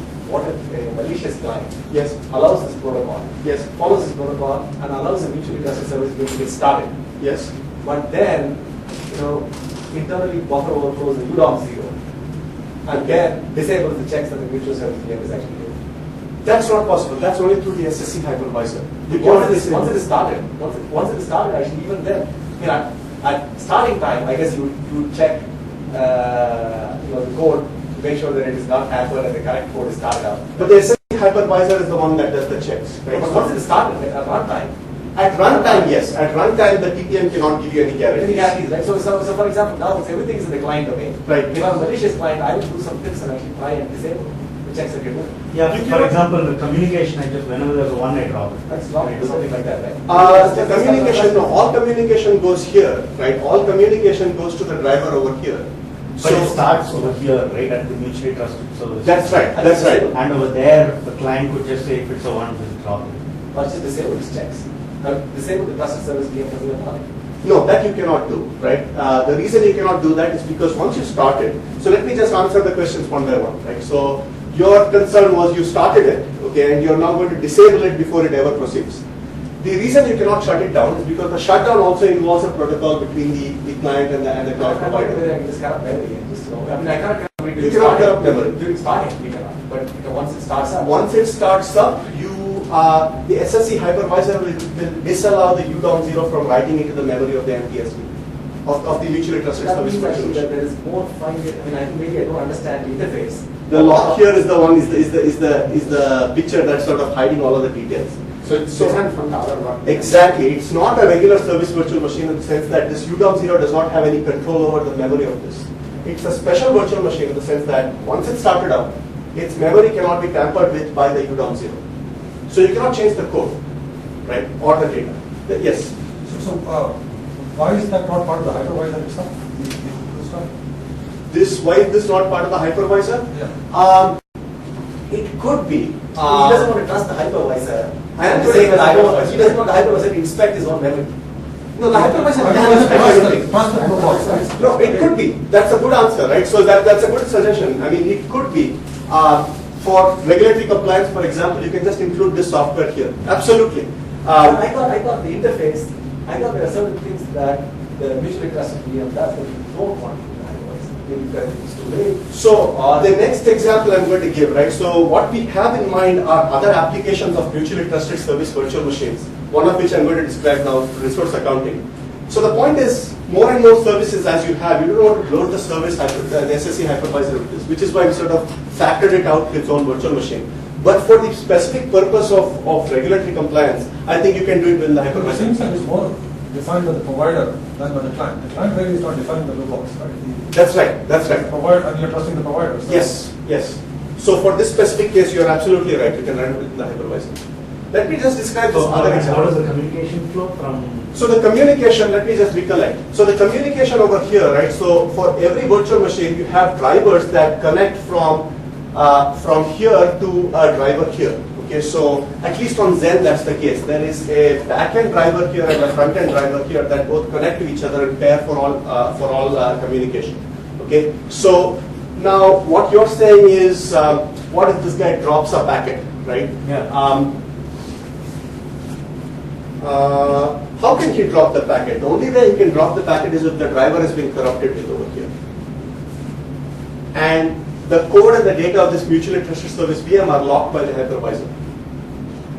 a malicious client Yes. allows this protocol, Yes. follows this protocol, and allows a mutually trusted service VM to get started, Yes. but then, internally buffer overflows the UDomo 0, and then disables the checks that the mutual service VM is actually doing. That's not possible. That's only through the SSC hypervisor. Once it is started, actually, even then, at starting time, I guess you check, the code to make sure that it is not tampered and the correct code is started up. But the SSC hypervisor is the one that does the checks, right? But once it is started, like, at runtime, At runtime, yes. At runtime, the TPM cannot give you any guarantees. guarantees, right? So for example, now everything is in the client domain. Right. If I'm a malicious client, I will do some tips and actually try and disable the checks that you're doing. Yeah, You for cannot- example, the communication, whenever there's a one-night drop. That's wrong, something like that, right? The communication, no, all communication goes here, right? All communication goes to the driver over here. But it starts over here, right, at the mutually trusted service. That's right, that's right. And over there, the client could just say if it's a one, then drop it. Or just disable these checks. Disable the trusted service VM from your client. No, that you cannot do, right? The reason you cannot do that is because once you started, so let me just answer the questions one by one, right? So your concern was you started it, okay, and you're now going to disable it before it ever proceeds. the reason you cannot shut it down is because the shutdown also involves a protocol between the client and the cloud provider. I can just corrupt memory. I mean, I cannot corrupt memory. You cannot corrupt memory. During starting, we cannot. But once it starts up. Once it starts up, the SSC hypervisor will disallow the UDomo from writing into the memory of the MTSD, of the mutually trusted that service means virtual actually that machine. there is more fine. I mean, I think maybe I don't understand the interface. The lock here is the one is the picture that's sort of hiding all of the details. So it's different from the other one. Exactly, it's not a regular service virtual machine in the sense that this UDomo does not have any control over the memory of this. It's a special virtual machine in the sense that once it started up, its memory cannot be tampered with by the UDomo. So you cannot change the code, right, or the data. Yes. So why is that not part of the hypervisor itself? Why is this not part of the hypervisor? Yeah. It could be. He doesn't want to trust the hypervisor. I am And saying that hypervisor. he doesn't want the hypervisor to inspect his own memory. No, the hypervisor can inspect everything. No, it could be. That's a good answer, right? So that's a good suggestion. I mean, it could be. For regulatory compliance, for example, you can just include this software here. Absolutely. I thought the interface, I thought there are certain things that the mutually trusted VM does that you don't want to do the hypervisor. Maybe because it's too late. So the next example I'm going to give, right? So what we have in mind are other applications of mutually trusted service virtual machines. One of which I'm going to describe now, resource accounting. So the point is, more and more services as you have, you don't want to load the service, the SSC hypervisor with this, which is why we sort of factored it out with its own virtual machine. But for the specific purpose of regulatory compliance, I think you can do it with the It hypervisor. seems like it's more defined by the provider than by the client. The client really is not defining the blue box, right? That's right, that's right. And you're trusting the provider. So Yes, yes. So for this specific case, you're absolutely right. You can run it with the hypervisor. Let me just describe this So other how example. does the communication flow from? So the communication, let me just recollect. So the communication over here, right? So for every virtual machine, you have drivers that connect from here to a driver here. Okay, so at least on Zen, that's the case. There is a back-end driver here and a front-end driver here that both connect to each other and pair for all communication. Okay, so now what you're saying is, what if this guy drops a packet, right? Yeah. How can he drop the packet? The only way he can drop the packet is if the driver has been corrupted with over here. And the code and the data of this mutually trusted service VM are locked by the hypervisor.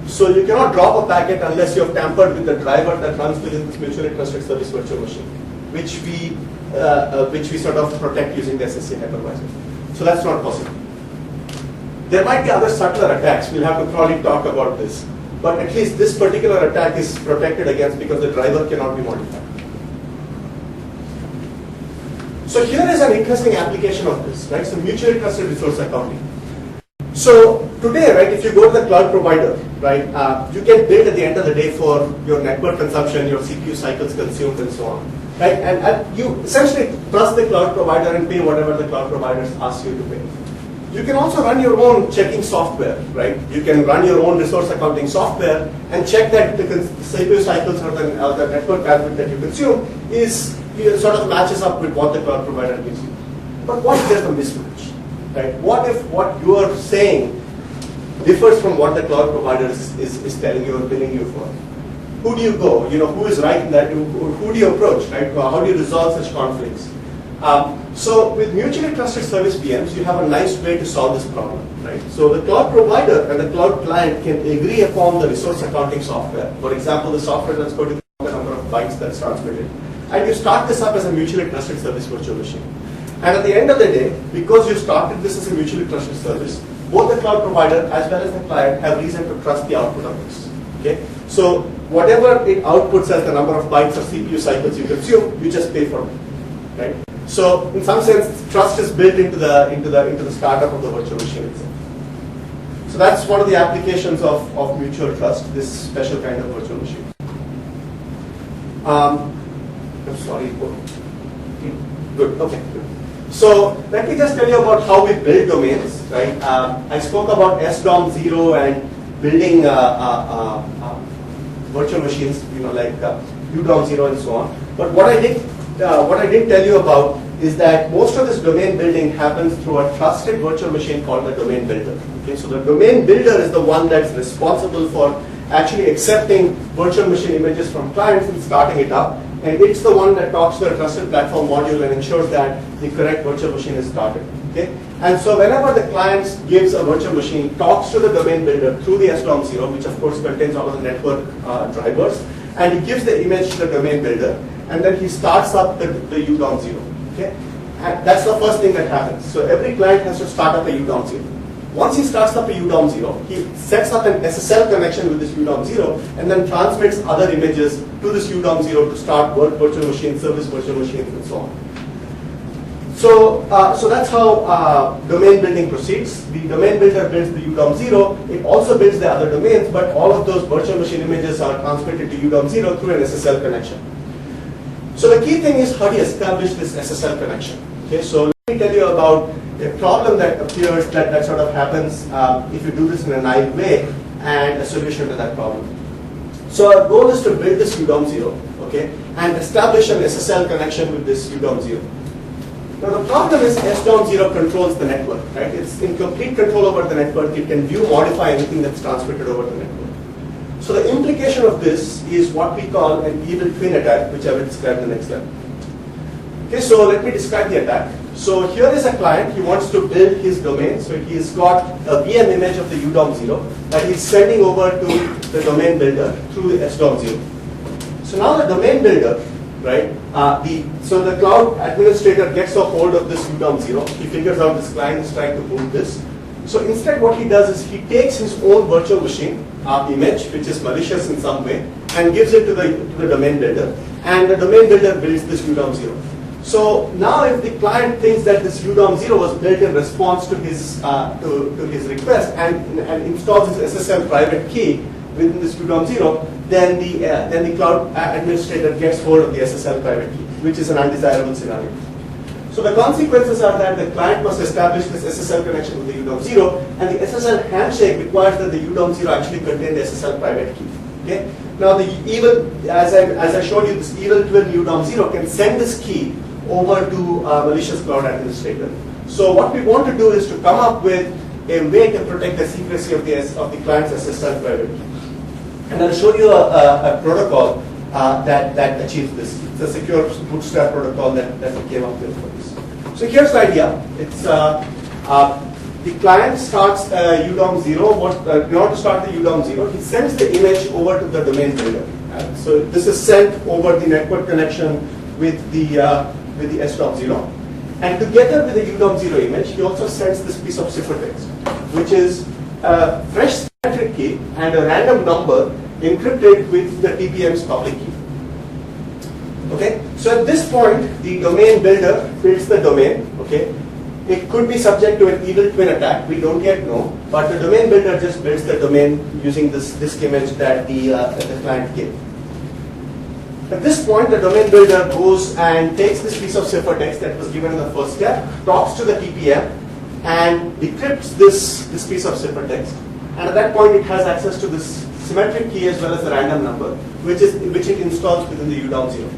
So you cannot drop a packet unless you have tampered with the driver that runs within this mutually trusted service virtual machine, which we sort of protect using the SSC hypervisor. So that's not possible. There might be other subtler attacks. We'll have to probably talk about this. But at least this particular attack is protected against because the driver cannot be modified. So here is an interesting application of this, right? So mutually trusted resource accounting. So today, right, if you go to the cloud provider, right, you get billed at the end of the day for your network consumption, your CPU cycles consumed, and so on, right? And you essentially trust the cloud provider and pay whatever the cloud providers ask you to pay. You can also run your own checking software, right? You can run your own resource accounting software and check that the CPU cycles or the network bandwidth that you consume sort of matches up with what the cloud provider gives you. But what if there's a mismatch, right? What if what you are saying differs from what the cloud provider is telling you or billing you for? Who do you go? You know, who is right in that? Who do you approach, right? How do you resolve such conflicts? So with mutually trusted service VMs, you have a nice way to solve this problem, right? So the cloud provider and the cloud client can agree upon the resource accounting software. For example, the software that's going to count the number of bytes that's transmitted. And you start this up as a mutually trusted service virtual machine. And at the end of the day, because you started this as a mutually trusted service, both the cloud provider as well as the client have reason to trust the output of this. Okay? So whatever it outputs as the number of bytes or CPU cycles you consume, you just pay for it, right? So in some sense, trust is built into the startup of the virtual machine itself. So that's one of the applications of mutual trust, this special kind of virtual machine. I'm sorry. Good. Okay. Good. So let me just tell you about how we build domains. Right. I spoke about Sdomo and building virtual machines, you know, like UDomo and so on. But what I didn't tell you about is that most of this domain building happens through a trusted virtual machine called the domain builder. Okay, so the domain builder is the one that's responsible for actually accepting virtual machine images from clients and starting it up. And it's the one that talks to the trusted platform module and ensures that the correct virtual machine is started. Okay? And so whenever the client gives a virtual machine, talks to the domain builder through the SDOM0, which of course contains all of the network drivers, and he gives the image to the domain builder, and then he starts up the UDOM0. Okay? And that's the first thing that happens. So every client has to start up a UDOM0. Once he starts up a UDOM0, he sets up an SSL connection with this UDOM0 and then transmits other images to this UDOM0 to start virtual machines, service virtual machines, and so on. So that's how domain building proceeds. The domain builder builds the UDOM0. It also builds the other domains, but all of those virtual machine images are transmitted to UDOM0 through an SSL connection. So the key thing is how do you establish this SSL connection? Okay, so let me tell you about a problem that appears that sort of happens if you do this in a naive way, and a solution to that problem. So our goal is to build this UDOM0, okay, and establish an SSL connection with this UDOM0. Now the problem is SDOM0 controls the network, right? It's in complete control over the network. It can view, modify anything that's transmitted over the network. So the implication of this is what we call an evil twin attack, which I will describe in the next slide. Okay, so let me describe the attack. So here is a client. He wants to build his domain. So he's got a VM image of the UDOM0 that he's sending over to the domain builder through the SDOM0. So now the domain builder, right? So the cloud administrator gets a hold of this UDOM0. He figures out this client is trying to move this. So instead what he does is he takes his own virtual machine image, which is malicious in some way, and gives it to the domain builder. And the domain builder builds this UDOM0. So now if the client thinks that this UDOM0 was built in response to his request and installs his SSL private key within this UDOM0, then the cloud administrator gets hold of the SSL private key, which is an undesirable scenario. So the consequences are that the client must establish this SSL connection with the UDOM0, and the SSL handshake requires that the UDOM0 actually contain the SSL private key. Okay? Now the evil, as I showed you, this evil twin UDOM0 can send this key over to malicious cloud administrator. So what we want to do is to come up with a way to protect the secrecy of the client's SSL private key. And I'll show you a protocol that achieves this. It's a secure bootstrap protocol that we came up with for this. So here's the idea. It's the client starts UDOM0. In order to start the UDOM0, he sends the image over to the domain builder. So this is sent over the network connection with the SDOM0. And together with the UDOM0 image, he also sends this piece of ciphertext, which is a fresh symmetric key and a random number encrypted with the TPM's public key. Okay, so at this point, the domain builder builds the domain. Okay, it could be subject to an evil twin attack. We don't yet know, but the domain builder just builds the domain using this disk image that the client gave. At this point, the domain builder goes and takes this piece of ciphertext that was given in the first step, talks to the TPM, and decrypts this piece of ciphertext. And at that point, it has access to this symmetric key as well as the random number, which it installs within the UDOM0.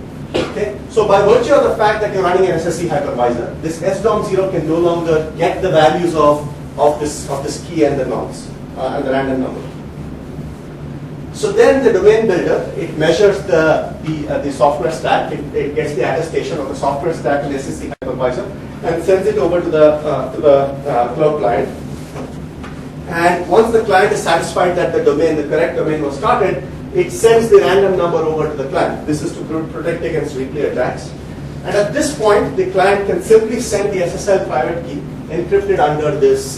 Okay? So by virtue of the fact that you're running an SSC hypervisor, this SDOM0 can no longer get the values of this key and the nonce and the random number. So then the domain builder, it measures the software stack, it gets the attestation of the software stack in the SSC hypervisor and sends it over to the cloud client. And once the client is satisfied that the correct domain was started, it sends the random number over to the client. This is to protect against replay attacks. And at this point, the client can simply send the SSL private key encrypted under this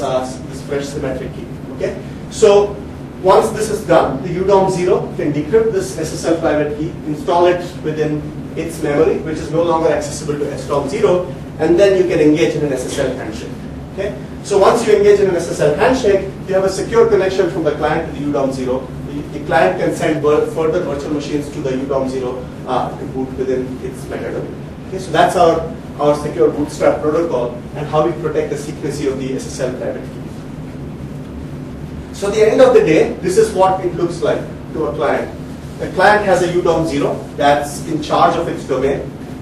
fresh symmetric key. Okay? So once this is done, the UDOM0 can decrypt this SSL private key, install it within its memory, which is no longer accessible to SDOM0, and then you can engage in an SSL handshake. Okay? So once you engage in an SSL handshake, you have a secure connection from the client to the UDOM0. The client can send further virtual machines to the UDOM0 to boot within its metadomain. Okay? So that's our secure bootstrap protocol and how we protect the secrecy of the SSL private key. So at the end of the day, this is what it looks like to a client. The client has a UDOM0 that's in charge of its domain.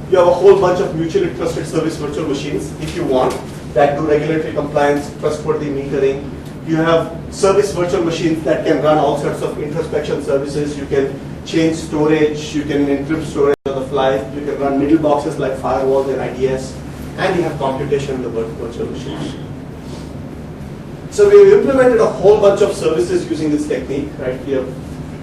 You have a whole bunch of mutually trusted service virtual machines, if you want, that do regulatory compliance, trustworthy metering. You have service virtual machines that can run all sorts of introspection services. You can change storage, you can encrypt storage on the fly, you can run middle boxes like firewalls and IDS, and you have computation in the virtual machines. So we've implemented a whole bunch of services using this technique, right? We have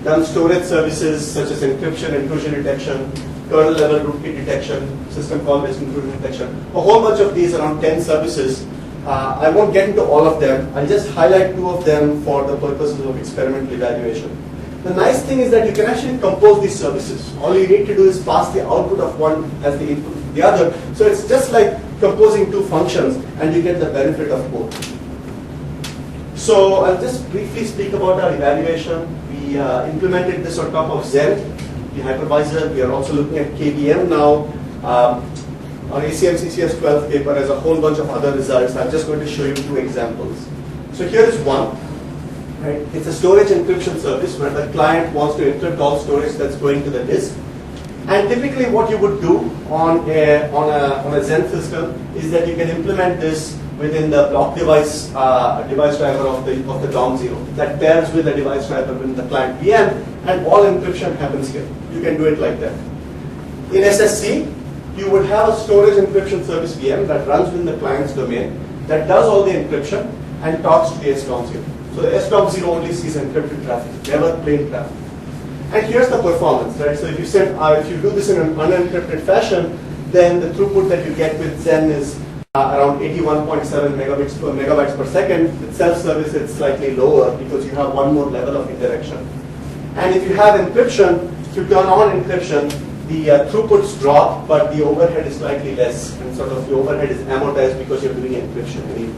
done storage services such as encryption, intrusion detection, kernel level rootkit detection, system call based intrusion detection. A whole bunch of these, around 10 services. I won't get into all of them. I'll just highlight 2 of them for the purposes of experimental evaluation. The nice thing is that you can actually compose these services. All you need to do is pass the output of one as the input of the other. So it's just like composing 2 functions, and you get the benefit of both. So I'll just briefly speak about our evaluation. We implemented this on top of Zen, the hypervisor. We are also looking at KVM now. Our ACM CCS 12 paper has a whole bunch of other results. I'm just going to show you 2 examples. So here is one. Right? It's a storage encryption service where the client wants to encrypt all storage that's going to the disk. And typically what you would do on a Zen system is that you can implement this within the block device driver of the DOM0 that pairs with the device driver within the client VM, and all encryption happens here. You can do it like that. In SSC, you would have a storage encryption service VM that runs within the client's domain that does all the encryption and talks to the SDOM0. So the SDOM0 only sees encrypted traffic, never plain traffic. And here's the performance, right? So if you do this in an unencrypted fashion, then the throughput that you get with Zen is around 81.7 megabytes per second. With self-service, it's slightly lower because you have one more level of indirection. And if you have encryption, if you turn on encryption, the throughputs drop, but the overhead is slightly less, and sort of the overhead is amortized because you're doing encryption anyway.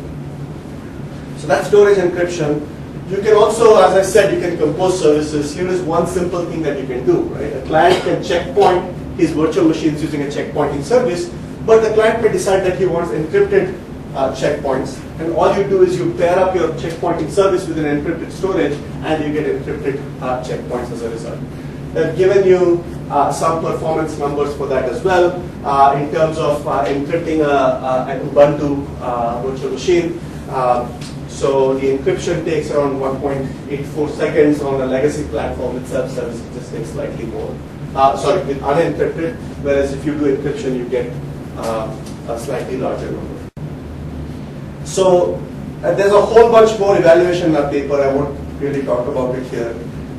So that's storage encryption. You can also, as I said, you can compose services. Here is one simple thing that you can do, right? A client can checkpoint his virtual machines using a checkpointing service, but the client may decide that he wants encrypted checkpoints, and all you do is you pair up your checkpointing service with an encrypted storage, and you get encrypted checkpoints as a result. They've given you some performance numbers for that as well, in terms of encrypting an Ubuntu virtual machine. So the encryption takes around 1.84 seconds. On a legacy platform with self-service, it just takes slightly more. With unencrypted, whereas if you do encryption, you get a slightly larger number. So there's a whole bunch more evaluation in our paper. I won't really talk about it here.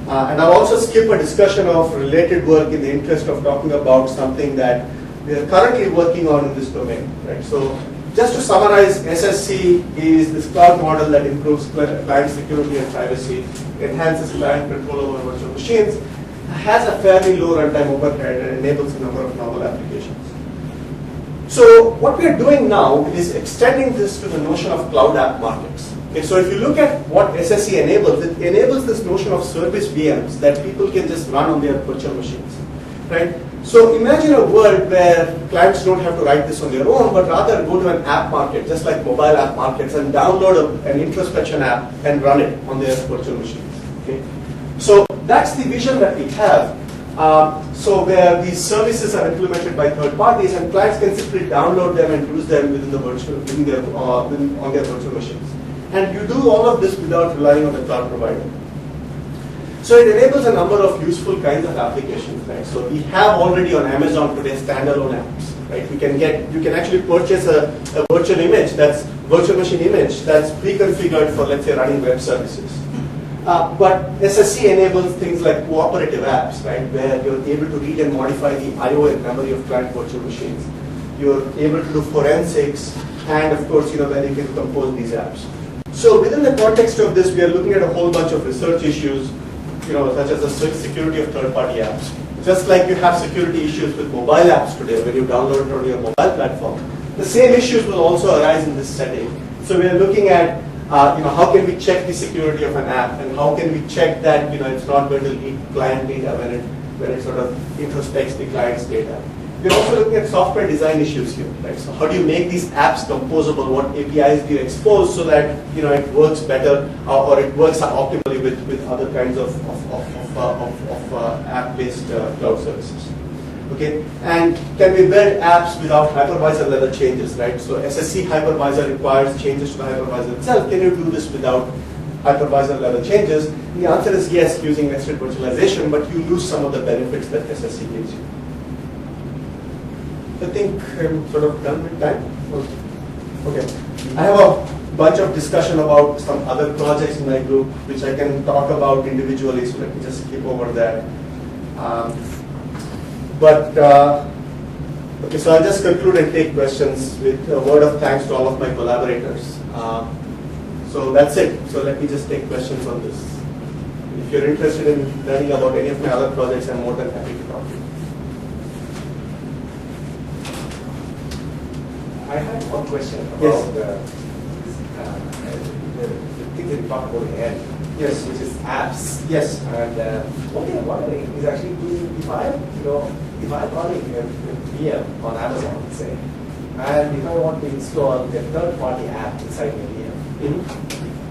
And I'll also skip a discussion of related work in the interest of talking about something that we are currently working on in this domain. Right? So just to summarize, SSC is this cloud model that improves client security and privacy, enhances client control over virtual machines, has a fairly low runtime overhead, and enables a number of novel applications. So what we are doing now is extending this to the notion of cloud app markets. Okay, so if you look at what SSC enables, it enables this notion of service VMs that people can just run on their virtual machines, right? So imagine a world where clients don't have to write this on their own, but rather go to an app market, just like mobile app markets, and download an introspection app and run it on their virtual machines. Okay? So that's the vision that we have. So where these services are implemented by third parties, and clients can simply download them and use them within on their virtual machines. And you do all of this without relying on the cloud provider. So it enables a number of useful kinds of applications, right? So we have already on Amazon today standalone apps, right? You can actually purchase a virtual image, virtual machine image that's pre-configured for, let's say, running web services. But SSC enables things like cooperative apps, right? Where you're able to read and modify the I/O and memory of client virtual machines. You're able to do forensics, and of course, where you can compose these apps. So within the context of this, we are looking at a whole bunch of research issues, such as the security of third-party apps. Just like you have security issues with mobile apps today when you download it on your mobile platform, the same issues will also arise in this setting. So we are looking at, how can we check the security of an app, and how can we check that, it's not going to leak client data when it sort of introspects the client's data. We're also looking at software design issues here, right? So how do you make these apps composable? What APIs do you expose so that it works better or it works optimally with other kinds of app-based cloud services? Okay, and can we build apps without hypervisor level changes, right? So SSC hypervisor requires changes to the hypervisor itself. Can you do this without hypervisor level changes? The answer is yes, using nested virtualization, but you lose some of the benefits that SSC gives you. I think I'm sort of done with time. Okay. I have a bunch of discussion about some other projects in my group, which I can talk about individually, so let me just skip over that. Okay, so I'll just conclude and take questions with a word of thanks to all of my collaborators. So that's it. So let me just take questions on this. If you're interested in learning about any of my other projects, I'm more than happy to talk to you. I had one question about Yes. the thing that you talked about at the end. Yes. Which is apps. Yes. And one thing I'm wondering is actually, if I'm running a VM on Amazon, let's say, and if I want to install a third-party app inside my VM,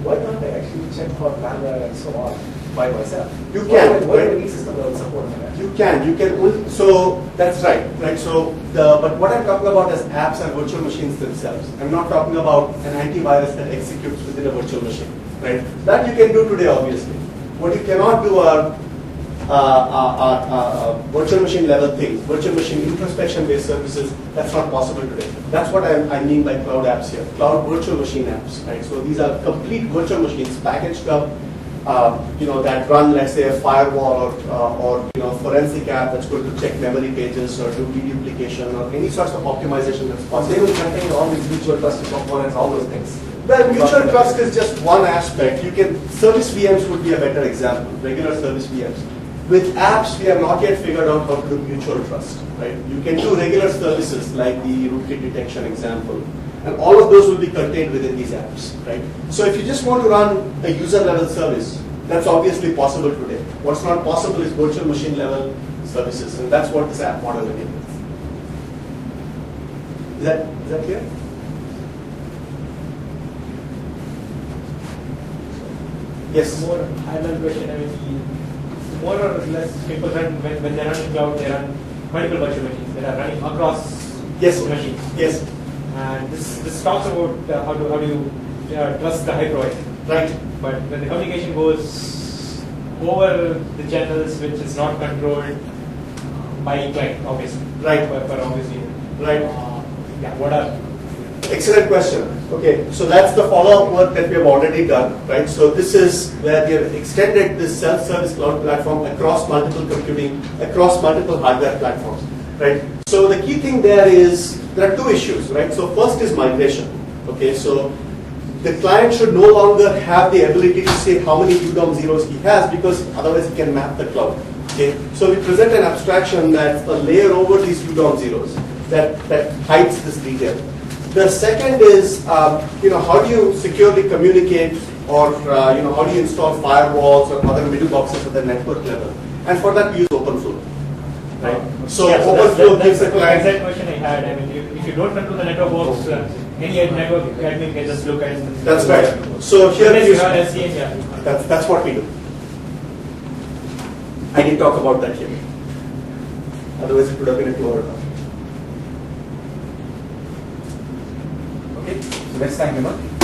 why can't I actually check for malware and so on by myself? You can. Why do I need system level support for that? You can. So that's right. So but what I'm talking about is apps and virtual machines themselves. I'm not talking about an antivirus that executes within a virtual machine, right? That you can do today, obviously. What you cannot do are virtual machine level things, virtual machine introspection-based services. That's not possible today. That's what I mean by cloud apps here. Cloud virtual machine apps, right? So these are complete virtual machines packaged up. That run, let's say, a firewall or forensic app that's going to check memory pages or do deduplication or any sorts of optimization that's They possible. will contain all these mutual trust components, all those things. Well, mutual trust is just one aspect. Service VMs would be a better example, regular service VMs. With apps, we have not yet figured out how to do mutual trust, right? You can do regular services like the rootkit detection example. And all of those will be contained within these apps, right? So if you just want to run a user level service, that's obviously possible today. What's not possible is virtual machine level services, and that's what this app model enables. Is that clear? Yes. More high-level question. I mean, more or less people run when they run in cloud, they run multiple virtual machines that are running across machines. Yes. And this talks about how do you trust the hypervisor. Right. But when the communication goes over the channels, which is not controlled by client, obviously. Right. For obvious reasons. Right. What are? Excellent question. Okay, so that's the follow-up work that we have already done, right? So this is where we have extended this self-service cloud platform across multiple computing, across multiple hardware platforms, right? So the key thing there is, there are two issues, right? So first is migration, okay? So the client should no longer have the ability to say how many UDomo zeros he has, because otherwise he can map the cloud, okay? So we present an abstraction that's a layer over these UDomo zeros that hides this detail. The second is, how do you securely communicate, or how do you install firewalls or other middle boxes at the network level? And for that, we use OpenFlow. Right. So OpenFlow gives the client. That's the question I had. I mean, if you don't control the network box, any network admin can just look at. That's right. So here you have SCN, yeah. That's what we do. I didn't talk about that here. Otherwise, it would have been a 2 hour talk. Okay, so let's thank you much.